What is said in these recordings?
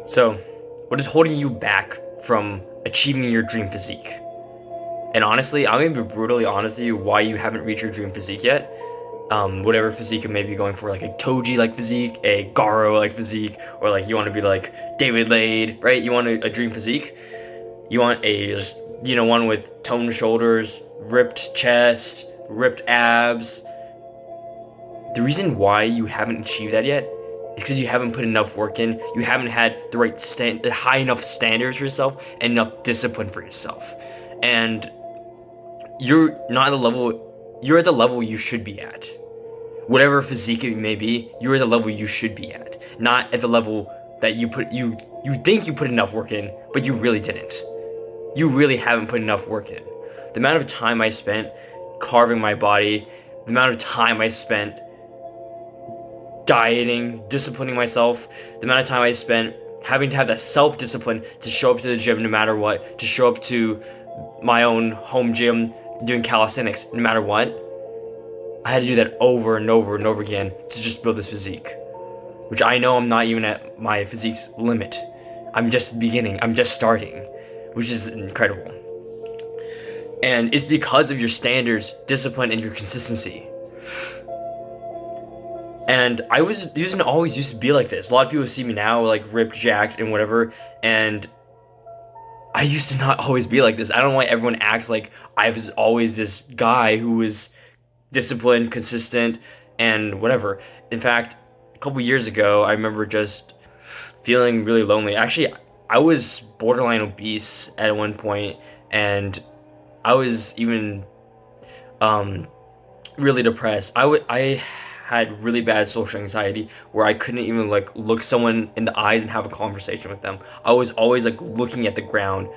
So, what is holding you back from achieving your dream physique? And honestly, I'm gonna be brutally honest with you why you haven't reached your dream physique yet. Whatever physique you may be going for, like a Toji like physique, a Garo like physique, or like you want to be like David Lade, right? You want a dream physique. You want a one with toned shoulders, ripped chest, ripped abs. The reason why you haven't achieved that yet is because you haven't put enough work in. You haven't had the high enough standards for yourself and enough discipline for yourself. And you're not at the level you're at the level you should be at. Whatever physique it may be, you're at the level you should be at. Not at the level that you think you put enough work in, but you really didn't. You really haven't put enough work in. The amount of time I spent carving my body, the amount of time I spent dieting, disciplining myself, the amount of time I spent having to have that self-discipline to show up to the gym no matter what, to show up to my own home gym doing calisthenics no matter what. I had to do that over and over and over again to just build this physique, which I know I'm not even at my physique's limit. I'm just beginning, I'm just starting, which is incredible. And it's because of your standards, discipline, and your consistency. And I was always used to be like this. A lot of people see me now like ripped, jacked, and whatever, and I used to not always be like this. I don't know why everyone acts like I was always this guy who was disciplined, consistent, and whatever. In fact, a couple years ago, I remember just feeling really lonely. Actually, I was borderline obese at one point, and I was even really depressed. I had really bad social anxiety where I couldn't even like look someone in the eyes and have a conversation with them. I was always like looking at the ground.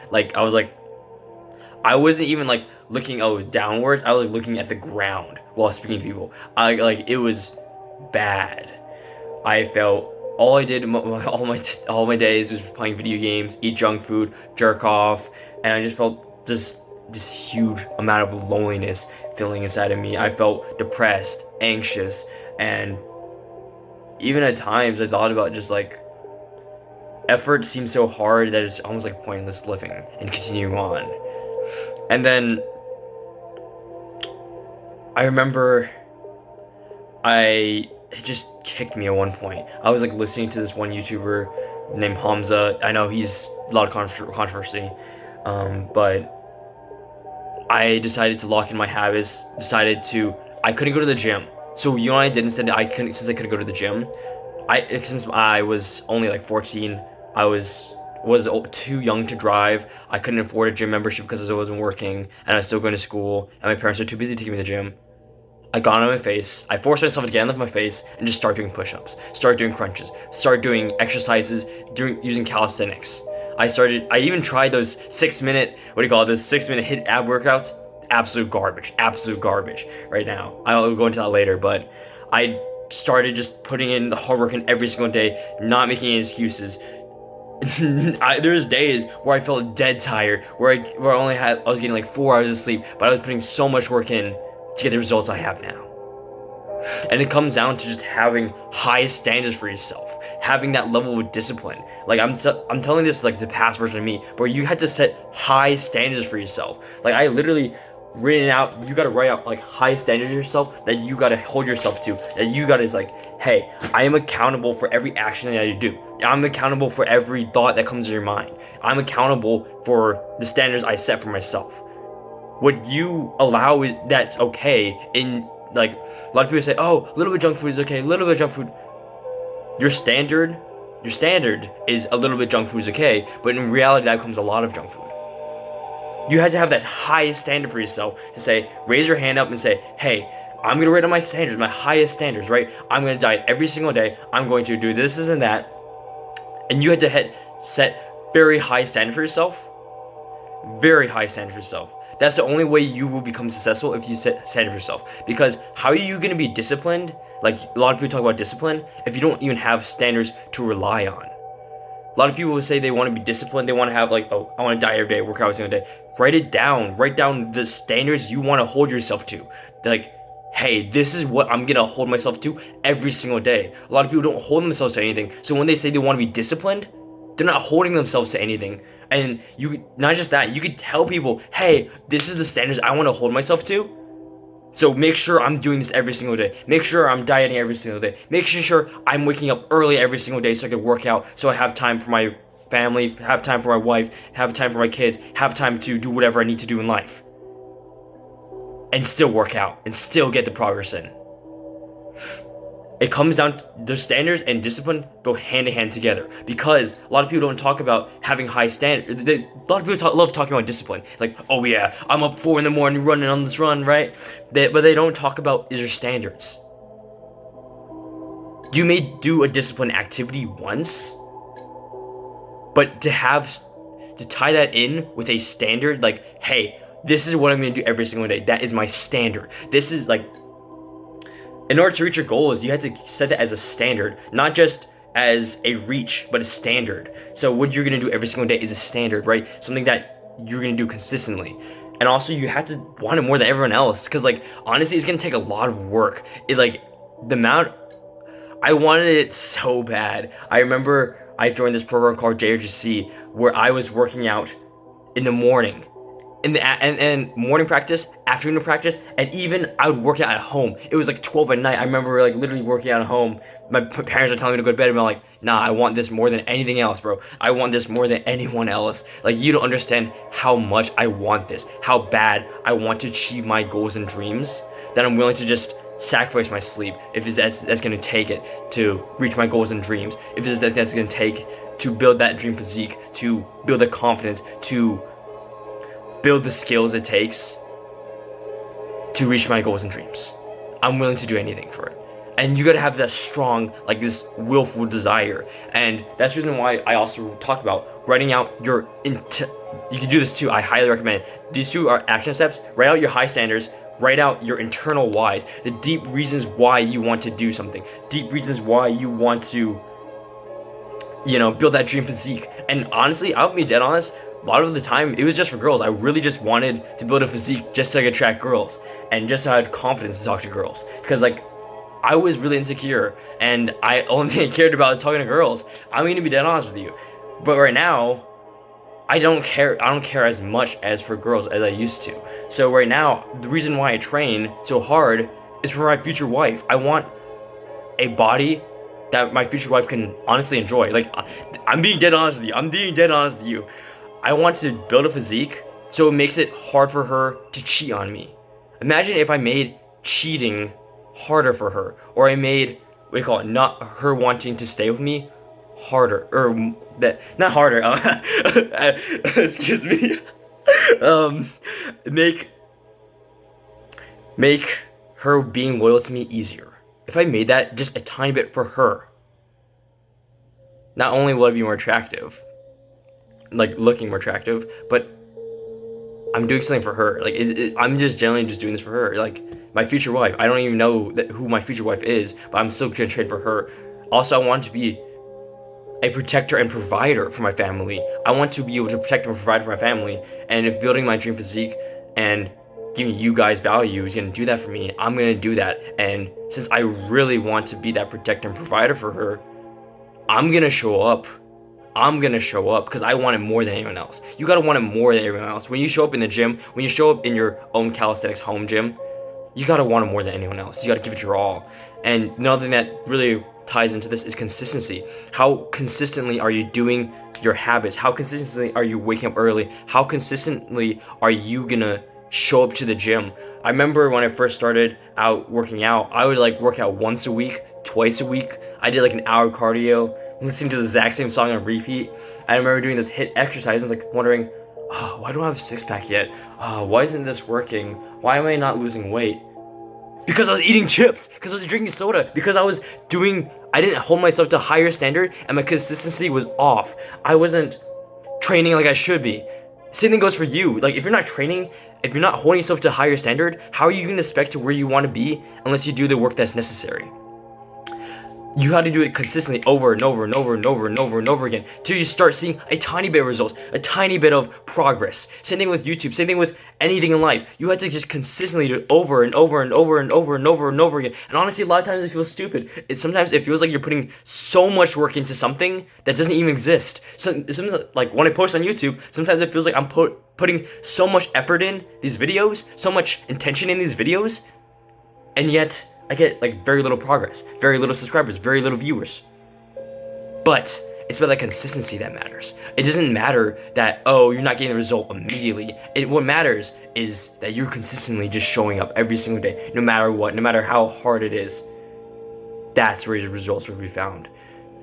I wasn't even like looking downwards. I was like looking at the ground while speaking to people. It was bad. I felt all I did all my days was playing video games, eat junk food, jerk off, and I just felt this huge amount of loneliness feeling inside of me. I felt depressed, anxious, and even at times I thought about just like effort seems so hard that it's almost like pointless living and continuing on. And then I remember it just kicked me at one point. I was like listening to this one YouTuber named Hamza. I know he's a lot of controversy, but I decided to lock in my habits. I couldn't go to the gym. So you know what I did instead? Since I couldn't go to the gym. Since I was only like 14, I was too young to drive. I couldn't afford a gym membership because I wasn't working, and I was still going to school, and my parents were too busy taking me to the gym. I got on my face. I forced myself to get on my face and just start doing push-ups, start doing crunches, start doing exercises, using calisthenics. I even tried those 6-minute, 6-minute hit ab workouts. Absolute garbage right now. I'll go into that later, but I started just putting in the hard work in every single day, not making any excuses. There's days where I felt dead tired, where I was getting like 4 hours of sleep, but I was putting so much work in to get the results I have now. And it comes down to just having high standards for yourself, having that level of discipline. Like I'm telling this like the past version of me, where you had to set high standards for yourself. Like I literally you gotta write out like high standards for yourself that you gotta hold yourself to. That you gotta hey, I am accountable for every action that I do. I'm accountable for every thought that comes to your mind. I'm accountable for the standards I set for myself. What you allow that's okay. In like a lot of people say, oh, a little bit of junk food is okay, a little bit of junk food. Your standard is a little bit junk food is okay, but in reality that becomes a lot of junk food. You had to have that highest standard for yourself to say, raise your hand up and say, hey, I'm gonna rate on my standards, my highest standards, right? I'm gonna diet every single day. I'm going to do this and that. And you had to set very high standard for yourself. Very high standard for yourself. That's the only way you will become successful, if you set standard for yourself. Because how are you gonna be disciplined? Like a lot of people talk about discipline if you don't even have standards to rely on. A lot of people will say they want to be disciplined. They want to have I want to diet every day, work out every single day. Write it down. Write down the standards you want to hold yourself to. Like, hey, this is what I'm gonna hold myself to every single day. A lot of people don't hold themselves to anything. So when they say they want to be disciplined, They're not holding themselves to anything. And you, not just that, you could tell people, hey, this is the standards I want to hold myself to. So make sure I'm doing this every single day. Make sure I'm dieting every single day. Make sure I'm waking up early every single day so I can work out, so I have time for my family, have time for my wife, have time for my kids, have time to do whatever I need to do in life. And still work out and still get the progress in. It comes down to the standards and discipline go hand in hand together, because a lot of people don't talk about having high standards. A lot of people love talking about discipline, like, oh yeah, I'm up 4 a.m. running on this run, right? But they don't talk about is your standards. You may do a discipline activity once, but to tie that in with a standard, like, hey, this is what I'm gonna do every single day. That is my standard. This is like, in order to reach your goals, you have to set that as a standard, not just as a reach, but a standard. So what you're gonna do every single day is a standard, right? Something that you're gonna do consistently. And also you have to want it more than everyone else, because like, honestly, it's gonna take a lot of work. I wanted it so bad. I remember I joined this program called JRGC, where I was working out in the morning, and morning practice, afternoon practice, and even I would work out at home. It was like 12 at night. I remember like literally working out at home. My parents are telling me to go to bed, and I'm like, nah, I want this more than anything else, bro. I want this more than anyone else. Like, you don't understand how much I want this, how bad I want to achieve my goals and dreams, that I'm willing to just sacrifice my sleep if that's gonna take it to reach my goals and dreams. If that's gonna take to build that dream physique, to build the confidence, to build the skills it takes to reach my goals and dreams. I'm willing to do anything for it. And you gotta have that strong, like this willful desire. And that's the reason why I also talk about writing out your you can do this too. I highly recommend it. These two are action steps. Write out your high standards, write out your internal whys, the deep reasons why you want to do something, deep reasons why you want to, build that dream physique. And honestly, I'll be dead honest, a lot of the time it was just for girls. I really just wanted to build a physique just so I could attract girls, and just so I had confidence to talk to girls, because like, I was really insecure, and I only thing I cared about was talking to girls. I'm gonna be dead honest with you. But right now, I don't care as much as for girls as I used to. So right now, the reason why I train so hard is for my future wife. I want a body that my future wife can honestly enjoy. Like, I'm being dead honest with you. I want to build a physique so it makes it hard for her to cheat on me. Imagine if I made cheating harder for her, or I made, not her wanting to stay with me harder, or that, not harder, excuse me, make her being loyal to me easier. If I made that just a tiny bit for her, not only will I be more attractive, like looking more attractive, but I'm doing something for her. Like, I'm just generally just doing this for her. Like, my future wife, I don't even know who my future wife is, but I'm still gonna train for her. Also, I want to be a protector and provider for my family. I want to be able to protect and provide for my family. And if building my dream physique and giving you guys value is gonna do that for me, I'm gonna do that. And since I really want to be that protector and provider for her, I'm gonna show up because I want it more than anyone else. You gotta want it more than everyone else. When you show up in the gym, when you show up in your own calisthenics home gym, you gotta want it more than anyone else. You gotta give it your all. And another thing that really ties into this is consistency. How consistently are you doing your habits? How consistently are you waking up early? How consistently are you gonna show up to the gym? I remember when I first started out working out, I would like work out once a week, twice a week. I did like an hour cardio, listening to the exact same song on repeat. I remember doing this HIIT exercise. I was like wondering, oh, why don't I have a six-pack yet? Why isn't this working? Why am I not losing weight? Because I was eating chips, because I was drinking soda, because I didn't hold myself to a higher standard, and my consistency was off. I wasn't training like I should be. Same thing goes for you. Like, if you're not training, if you're not holding yourself to a higher standard, how are you going to expect to where you want to be unless you do the work that's necessary? You have to do it consistently over and over and over and over and over and over again till you start seeing a tiny bit of results, a tiny bit of progress. Same thing with YouTube, same thing with anything in life. You have to just consistently do it over and over and over and over and over and over again. And honestly, a lot of times it feels stupid. Sometimes it feels like you're putting so much work into something that doesn't even exist. So like when I post on YouTube, sometimes it feels like I'm putting so much effort in these videos, so much intention in these videos, and yet I get like very little progress, very little subscribers, very little viewers. But it's about that consistency that matters. It doesn't matter that, oh, you're not getting the result immediately. What matters is that you're consistently just showing up every single day, no matter what, no matter how hard it is. That's where the results will be found.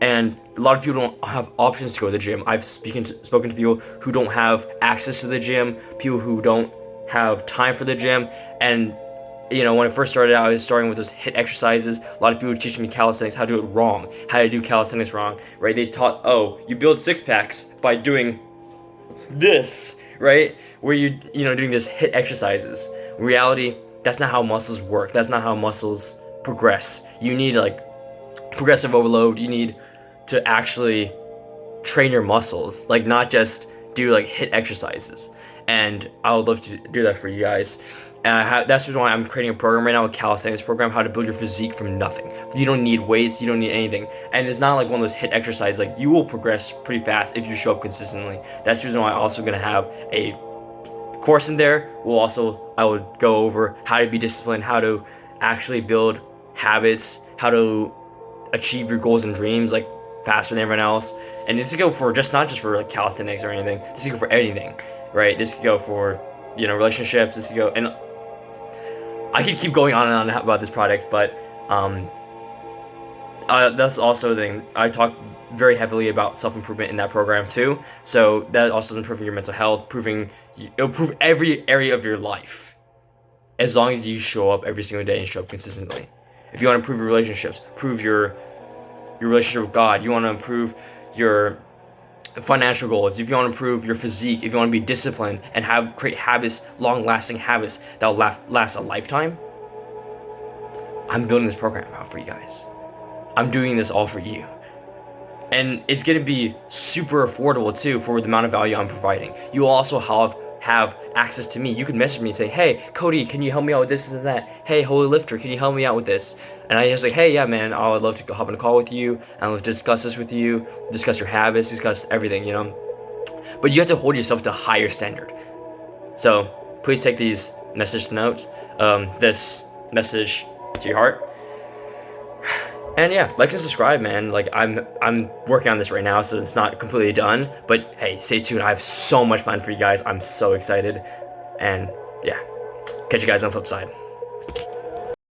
And a lot of people don't have options to go to the gym. I've spoken to people who don't have access to the gym, people who don't have time for the gym, and you know, when I first started out, I was starting with those HIIT exercises. A lot of people were teaching me calisthenics, how to do it wrong, how to do calisthenics wrong, right? They taught, oh, you build six packs by doing this, right? Where you know, doing this HIIT exercises. In reality, that's not how muscles work. That's not how muscles progress. You need like progressive overload. You need to actually train your muscles, like not just do like HIIT exercises. And I would love to do that for you guys. That's why I'm creating a program right now, a calisthenics program, how to build your physique from nothing. You don't need weights, you don't need anything. And it's not like one of those HIIT exercises, like you will progress pretty fast if you show up consistently. That's the reason why I'm also gonna have a course in there. I would go over how to be disciplined, how to actually build habits, how to achieve your goals and dreams like faster than everyone else. And this could go for not just for like calisthenics or anything. This could go for anything, right? This could go for, you know, relationships. This could go, and I could keep going on and on about this product, but that's also the thing. I talk very heavily about self-improvement in that program too. So that also is improving your mental health, it'll improve every area of your life, as long as you show up every single day and show up consistently. If you want to improve your relationships, improve your relationship with God, you want to improve your financial goals, if you want to improve your physique, if you want to be disciplined and create habits, long-lasting habits that will last a lifetime, I'm building this program out for you guys. I'm doing this all for you. And it's going to be super affordable too for the amount of value I'm providing. You will also have access to me. You can message me and say, hey, Cody, can you help me out with this and that? Hey, Holy Lifter, can you help me out with this? And I just like, hey, yeah, man, I would love to hop on a call with you, and I'll discuss this with you, discuss your habits, discuss everything, you know? But you have to hold yourself to a higher standard. So please take these message notes, this message to your heart. And yeah, like and subscribe, man. Like I'm working on this right now, so it's not completely done. But hey, stay tuned. I have so much planned for you guys. I'm so excited. And yeah, catch you guys on the flip side.